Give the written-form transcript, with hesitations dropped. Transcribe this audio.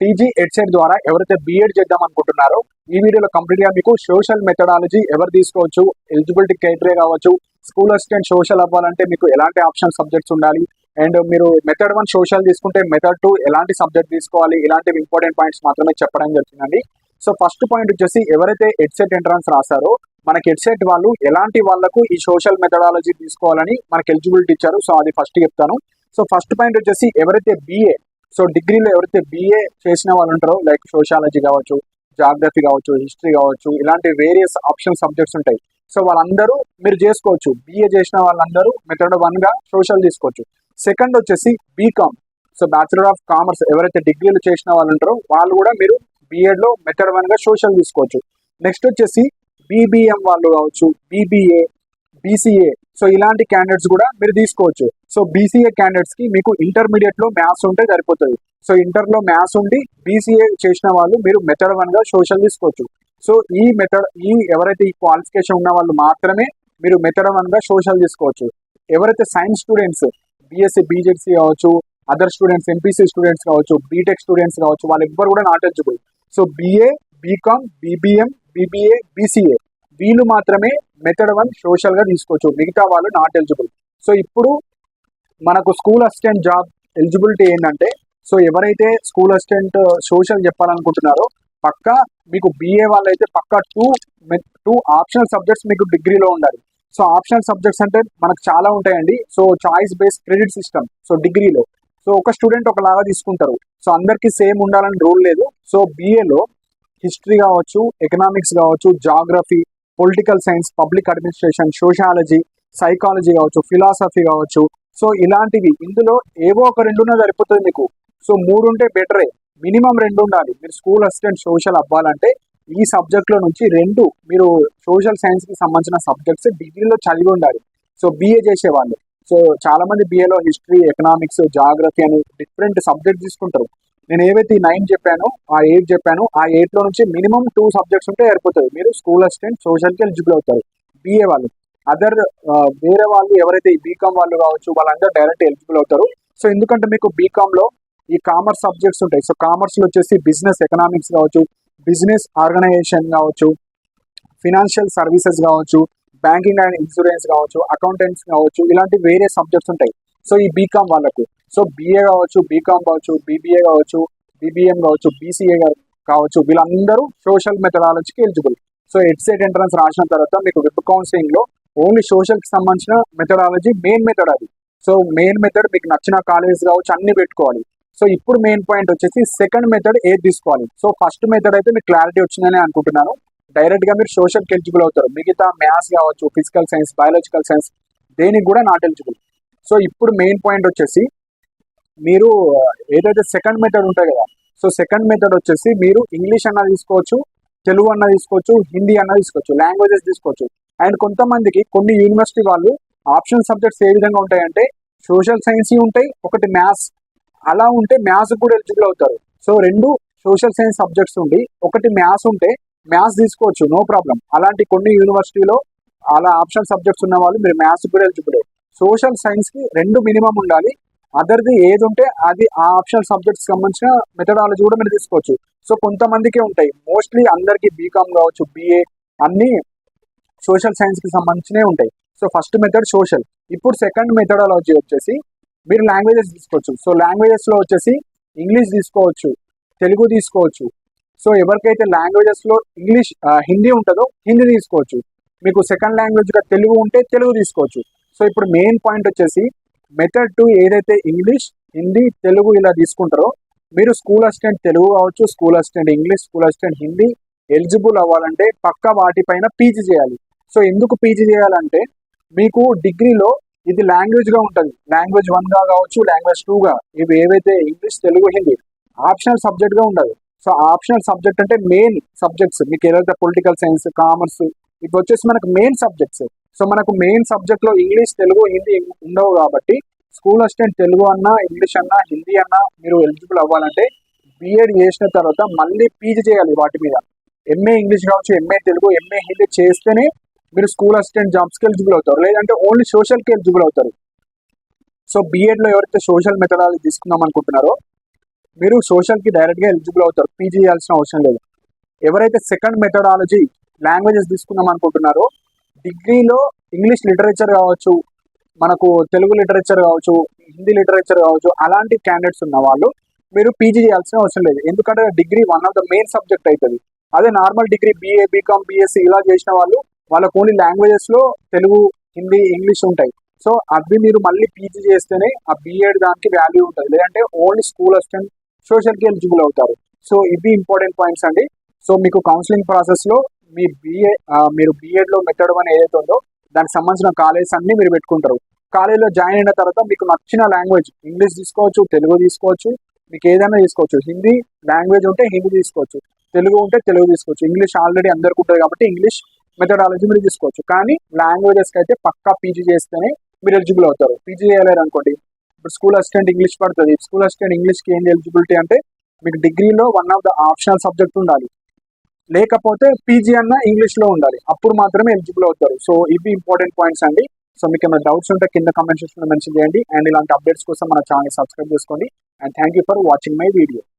TG EdCET ద్వారా ఎవరైతే BEd చేద్దాం అనుకుంటున్నారో ఈ వీడియోలో కంప్లీట్ గా మీకు సోషల్ మెథడాలజీ ఎవరు తీసుకోవచ్చు, ఎలిజిబిలిటీ క్రైటీరియా కావచ్చు, స్కూల్ అసిస్టెంట్ సోషల్ అవ్వాలంటే మీకు ఎలాంటి ఆప్షన్ సబ్జెక్ట్స్ ఉండాలి, అండ్ మీరు మెథడ్ 1 సోషల్ తీసుకుంటే మెథడ్ 2 ఎలాంటి సబ్జెక్ట్ తీసుకోవాలి, ఇలాంటి ఇంపార్టెంట్ పాయింట్స్ మాత్రమే చెప్పడం జరుగుతుందండి. సో ఫస్ట్ పాయింట్ వచ్చేసి ఎవరైతే ఎడ్సెట్ ఎంట్రన్స్ రాస్తారో మనకి ఎడ్సెట్ వాళ్ళు ఎలాంటి వాళ్ళకు ఈ సోషల్ మెథడాలజీ తీసుకోవాలని మనకి ఎలిజిబిలిటీ ఇచ్చారు. సో అది ఫస్ట్ చెప్తాను. సో ఫస్ట్ పాయింట్ వచ్చేసి ఎవరైతే బీఏ, సో డిగ్రీలో ఎవరైతే బీఏ చేసిన వాళ్ళు ఉంటారో లైక్ సోషాలజీ కావచ్చు, జాగ్రఫీ కావచ్చు, హిస్టరీ కావచ్చు, ఇలాంటి వేరియస్ ఆప్షన్ సబ్జెక్ట్స్ ఉంటాయి. సో వాళ్ళందరూ మీరు చేసుకోవచ్చు. బీఏ చేసిన వాళ్ళందరూ మెథడ్ 1 గా సోషల్ తీసుకోవచ్చు. సెకండ్ వచ్చేసి BCom, so bachelor of commerce ఎవరైతే డిగ్రీలు చేసిన వాళ్ళు ఉంటారో వాళ్ళు కూడా మీరు బీఎడ్ లో మెథడ్ 1 గా సోషల్ తీసుకోవచ్చు. నెక్స్ట్ వచ్చేసి బీబీఎం వాళ్ళు కావచ్చు, బీబీఏ, బీసీఏ, సో ఇలాంటి క్యాండిడేట్స్ కూడా మీరు తీసుకోవచ్చు. సో బీసీఏ క్యాండిడేట్స్ కి మీకు ఇంటర్మీడియట్ లో మ్యాథ్స్ ఉంటే సరిపోతుంది. సో ఇంటర్ లో మ్యాథ్స్ ఉండి బీసీఏ చేసిన వాళ్ళు మీరు మెథడ్ 1 గా సోషల్ తీసుకోవచ్చు. సో ఈ ఎవరైతే ఈ క్వాలిఫికేషన్ ఉన్న వాళ్ళు మాత్రమే మీరు మెథడ్ 1 గా సోషల్ తీసుకోవచ్చు. ఎవరైతే సైన్స్ స్టూడెంట్స్ బీఎస్సీ బీజెడ్సీ కావచ్చు, అదర్ స్టూడెంట్స్ ఎంపీసీ స్టూడెంట్స్ కావచ్చు, బీటెక్ స్టూడెంట్స్ కావచ్చు, వాళ్ళు ఎవ్వరు కూడా not eligible. So BA, BCom, BBM, BBA, BCA వీళ్ళు మాత్రమే మెథడ్ 1 సోషల్ గా తీసుకోవచ్చు. మిగతా వాళ్ళు నాట్ ఎలిజిబుల్. సో ఇప్పుడు మనకు స్కూల్ అసిస్టెంట్ జాబ్ ఎలిజిబిలిటీ ఏంటంటే, సో ఎవరైతే స్కూల్ అసిస్టెంట్ సోషల్ చెప్పాలనుకుంటున్నారో పక్కా మీకు బీఏ వాళ్ళైతే పక్కా టూ ఆప్షనల్ సబ్జెక్ట్స్ మీకు డిగ్రీలో ఉండాలి. సో ఆప్షనల్ సబ్జెక్ట్స్ అంటే మనకు చాలా ఉంటాయండి. So choice based credit system so డిగ్రీలో. సో ఒక స్టూడెంట్ ఒకలాగా తీసుకుంటారు. సో అందరికీ సేమ్ ఉండాలని రూల్ లేదు. సో బీఏలో హిస్టరీ కావచ్చు, ఎకనామిక్స్ కావచ్చు, geography, political science, public administration, sociology, psychology కావచ్చు, ఫిలాసఫీ కావచ్చు, సో ఇలాంటివి ఇందులో ఏవో ఒక 2 సరిపోతుంది మీకు. సో 3 ఉంటే బెటరే, మినిమం 2 ఉండాలి. మీరు స్కూల్ అసిస్టెంట్ సోషల్ అవ్వాలంటే ఈ సబ్జెక్ట్ లో నుంచి 2 మీరు సోషల్ సైన్స్ కి సంబంధించిన సబ్జెక్ట్స్ డిగ్రీలో చదివి ఉండాలి. సో బీఏ చేసేవాళ్ళు, సో చాలా మంది బీఏలో హిస్టరీ, ఎకనామిక్స్, జాగ్రఫీ అని డిఫరెంట్ సబ్జెక్ట్ తీసుకుంటారు. నేను ఏవైతే 9 చెప్పానో ఆ 8 చెప్పాను, ఆ 8 లో నుంచి మినిమం 2 సబ్జెక్ట్స్ ఉంటే సరిపోతుంది. మీరు స్కూల్ అసిస్టెంట్ సోషల్ కి ఎలిజిబుల్ అవుతారు బీఏ వాళ్ళు. అదర్ వేరే వాళ్ళు ఎవరైతే ఈ బీకామ్ వాళ్ళు కావచ్చు వాళ్ళందరూ డైరెక్ట్ ఎలిజిబుల్ అవుతారు. సో ఎందుకంటే మీకు బీకామ్ లో ఈ కామర్స్ సబ్జెక్ట్స్ ఉంటాయి. సో కామర్స్ లో వచ్చేసి బిజినెస్ ఎకనామిక్స్ కావచ్చు, బిజినెస్ ఆర్గనైజేషన్ కావచ్చు, ఫినాన్షియల్ సర్వీసెస్ కావచ్చు, బ్యాంకింగ్ అండ్ ఇన్సూరెన్స్ కావచ్చు, అకౌంటెంట్స్ కావచ్చు, ఇలాంటి వేరే సబ్జెక్ట్స్ ఉంటాయి. సో ఈ బీకామ్ వాళ్ళకు సో బీఏ కావచ్చు, బీకామ్ కావచ్చు, బీబీఏ కావచ్చు, బీబీఎం కావచ్చు, బీసీఏ కావచ్చు, వీళ్ళందరూ సోషల్ మెథడాలజీకి ఎలిజిబుల్. సో ఎడ్సెట్ ఎంట్రన్స్ రాసిన తర్వాత మీకు వెబ్ కౌన్సిలింగ్ లో ఓన్లీ సోషల్ కి సంబంధించిన మెథడాలజీ మెయిన్ మెథడ్ అది. సో మెయిన్ మెథడ్ మీకు నచ్చిన కాలేజ్ కావచ్చు అన్ని పెట్టుకోవాలి. సో ఇప్పుడు మెయిన్ పాయింట్ వచ్చేసి సెకండ్ మెథడ్ ఏది తీసుకోవాలి. సో ఫస్ట్ మెథడ్ అయితే మీకు క్లారిటీ వచ్చిందని అనుకుంటున్నాను. డైరెక్ట్ గా మీరు సోషల్ కి ఎలిజిబుల్ అవుతారు. మిగతా మ్యాథ్స్ కావచ్చు, ఫిజికల్ సైన్స్, బయాలజికల్ సైన్స్ దేనికి కూడా నాట్ ఎలిజిబుల్. సో ఇప్పుడు మెయిన్ పాయింట్ వచ్చేసి మీరు ఏదైతే సెకండ్ మెథడ్ ఉంటాయి కదా, సో సెకండ్ మెథడ్ వచ్చేసి మీరు ఇంగ్లీష్ అన్న తీసుకోవచ్చు, తెలుగు అన్న తీసుకోవచ్చు, హిందీ అన్న తీసుకోవచ్చు, లాంగ్వేజెస్ తీసుకోవచ్చు. అండ్ కొంతమందికి కొన్ని యూనివర్సిటీ వాళ్ళు ఆప్షన్ సబ్జెక్ట్స్ ఏ విధంగా ఉంటాయంటే సోషల్ సైన్స్ ఉంటాయి, ఒకటి మ్యాథ్స్, అలా ఉంటే మ్యాథ్స్ కూడా ఎలిజిబుల్ అవుతారు. సో 2 సోషల్ సైన్స్ సబ్జెక్ట్స్ ఉండి ఒకటి మ్యాథ్స్ ఉంటే మ్యాథ్స్ తీసుకోవచ్చు, నో ప్రాబ్లం. అలాంటి కొన్ని యూనివర్సిటీలో అలా ఆప్షన్ సబ్జెక్ట్స్ ఉన్న వాళ్ళు మీరు మ్యాథ్స్ కూడా ఎలిజిబుల్. సోషల్ సైన్స్ కి 2 మినిమం ఉండాలి. అదర్ది ఏది ఉంటే అది ఆ ఆప్షనల్ సబ్జెక్ట్స్ సంబంధించిన మెథడాలజీ కూడా మీరు తీసుకోవచ్చు. సో కొంతమందికే ఉంటాయి, మోస్ట్లీ అందరికి బీకామ్ కావచ్చు, బీఏ అన్ని సోషల్ సైన్స్ కి సంబంధించినవి ఉంటాయి. So first method social. ఇప్పుడు సెకండ్ మెథడాలజీ వచ్చేసి మీరు లాంగ్వేజెస్ తీసుకోవచ్చు. సో లాంగ్వేజెస్ లో వచ్చేసి ఇంగ్లీష్ తీసుకోవచ్చు, తెలుగు తీసుకోవచ్చు. సో ఎవరికైతే లాంగ్వేజెస్ లో ఇంగ్లీష్ హిందీ ఉంటుందో హిందీ తీసుకోవచ్చు. మీకు సెకండ్ లాంగ్వేజ్ గా తెలుగు ఉంటే తెలుగు తీసుకోవచ్చు. సో ఇప్పుడు మెయిన్ పాయింట్ వచ్చేసి మెథడ్ 2 ఏదైతే ఇంగ్లీష్, హిందీ, తెలుగు ఇలా తీసుకుంటారో మీరు స్కూల్ అసిస్టెంట్ తెలుగు కావచ్చు, school assistant English, school assistant Hindi eligible అవ్వాలంటే పక్కా వాటిపైన పీజీ చేయాలి. సో ఎందుకు పీజీ చేయాలంటే మీకు డిగ్రీలో ఇది లాంగ్వేజ్ గా ఉంటుంది. లాంగ్వేజ్ 1 గా కావచ్చు, లాంగ్వేజ్ 2 గా, ఇవి ఏవైతే English, Telugu, Hindi optional subject గా ఉండదు. సో ఆప్షనల్ సబ్జెక్ట్ అంటే మెయిన్ సబ్జెక్ట్స్ మీకు ఏదైతే పొలిటికల్ సైన్స్, కామర్స్ ఇవి వచ్చేసి మనకు మెయిన్ సబ్జెక్ట్స్. సో మనకు మెయిన్ సబ్జెక్ట్ లో ఇంగ్లీష్, తెలుగు, హిందీ ఉండవు కాబట్టి స్కూల్ అసిస్టెంట్ తెలుగు అన్నా, ఇంగ్లీష్ అన్నా, హిందీ అన్నా మీరు ఎలిజిబుల్ అవ్వాలంటే బీఎడ్ చేసిన తర్వాత మళ్ళీ పీజీ చేయాలి వాటి మీద. ఎంఏ ఇంగ్లీష్ కావచ్చు, ఎంఏ తెలుగు, ఎంఏ హిందీ చేస్తేనే మీరు స్కూల్ అసిస్టెంట్ జాబ్స్ కి ఎలిజిబుల్ అవుతారు, లేదంటే ఓన్లీ సోషల్ కి ఎలిజిబుల్ అవుతారు. సో బీఎడ్ లో ఎవరైతే సోషల్ మెథడాలజీ తీసుకుందాం అనుకుంటున్నారో మీరు సోషల్కి డైరెక్ట్గా ఎలిజిబుల్ అవుతారు, పీజీ చేయాల్సిన అవసరం లేదు. ఎవరైతే సెకండ్ మెథడాలజీ లాంగ్వేజెస్ తీసుకుందాం అనుకుంటున్నారో, డిగ్రీలో ఇంగ్లీష్ లిటరేచర్ కావచ్చు, మనకు తెలుగు లిటరేచర్ కావచ్చు, హిందీ లిటరేచర్ కావచ్చు, అలాంటి క్యాండిడేట్స్ ఉన్న వాళ్ళు మీరు పీజీ చేయాల్సిన అవసరం లేదు. ఎందుకంటే degree one of the main subject అవుతుంది. అదే normal degree BA, BCom, BSc ఇలా చేసిన వాళ్ళు వాళ్ళకు ఓన్లీ లాంగ్వేజెస్లో తెలుగు, హిందీ, ఇంగ్లీష్ ఉంటాయి. సో అవి మీరు మళ్ళీ పీజీ చేస్తేనే ఆ బీఎడ్ దానికి వాల్యూ ఉంటుంది, లేదంటే ఓన్లీ స్కూల్ అసిస్టెంట్ సోషల్కి ఎలిజిబుల్ అవుతారు. సో ఇవి ఇంపార్టెంట్ పాయింట్స్ అండి. సో మీకు కౌన్సిలింగ్ ప్రాసెస్లో మీ మీరు బీఎడ్లో మెథడ్ అని ఏదైతే ఉందో దానికి సంబంధించిన కాలేజెస్ అన్ని మీరు పెట్టుకుంటారు. కాలేజీలో జాయిన్ అయిన తర్వాత మీకు నచ్చిన లాంగ్వేజ్ ఇంగ్లీష్ తీసుకోవచ్చు, తెలుగు తీసుకోవచ్చు, మీకు ఏదైనా తీసుకోవచ్చు. హిందీ లాంగ్వేజ్ ఉంటే హిందీ తీసుకోవచ్చు, తెలుగు ఉంటే తెలుగు తీసుకోవచ్చు. ఇంగ్లీష్ ఆల్రెడీ అందరికి ఉంటుంది కాబట్టి ఇంగ్లీష్ మెథడాలజీ మీరు తీసుకోవచ్చు. కానీ లాంగ్వేజెస్కి అయితే పక్కా పీజీ చేస్తేనే మీరు ఎలిజిబుల్ అవుతారు. పీజీ చేయలేరు అనుకోండి, ఇప్పుడు స్కూల్ అసిస్టెంట్ ఇంగ్లీష్ పడుతుంది. స్కూల్ అసిస్టెంట్ ఇంగ్లీష్కి ఏంటి ఎలిజిబిలిటీ అంటే మీకు డిగ్రీలో one of the optional subject ఉండాలి, లేకపోతే పీజీ అన్న ఇంగ్లీష్లో ఉండాలి, అప్పుడు మాత్రమే ఎలిజిబుల్ అవుతారు. సో ఇవి ఇంపార్టెంట్ పాయింట్స్ అండి. సో మీకు ఏమైనా డౌట్స్ ఉంటే కింద కామెంట్ సెక్షన్లో మెన్షన్ చేయండి. అండ్ ఇలాంటి అప్డేట్స్ కోసం మన ఛానల్ సబ్స్క్రైబ్ చేసుకోండి. And thank you for watching my video.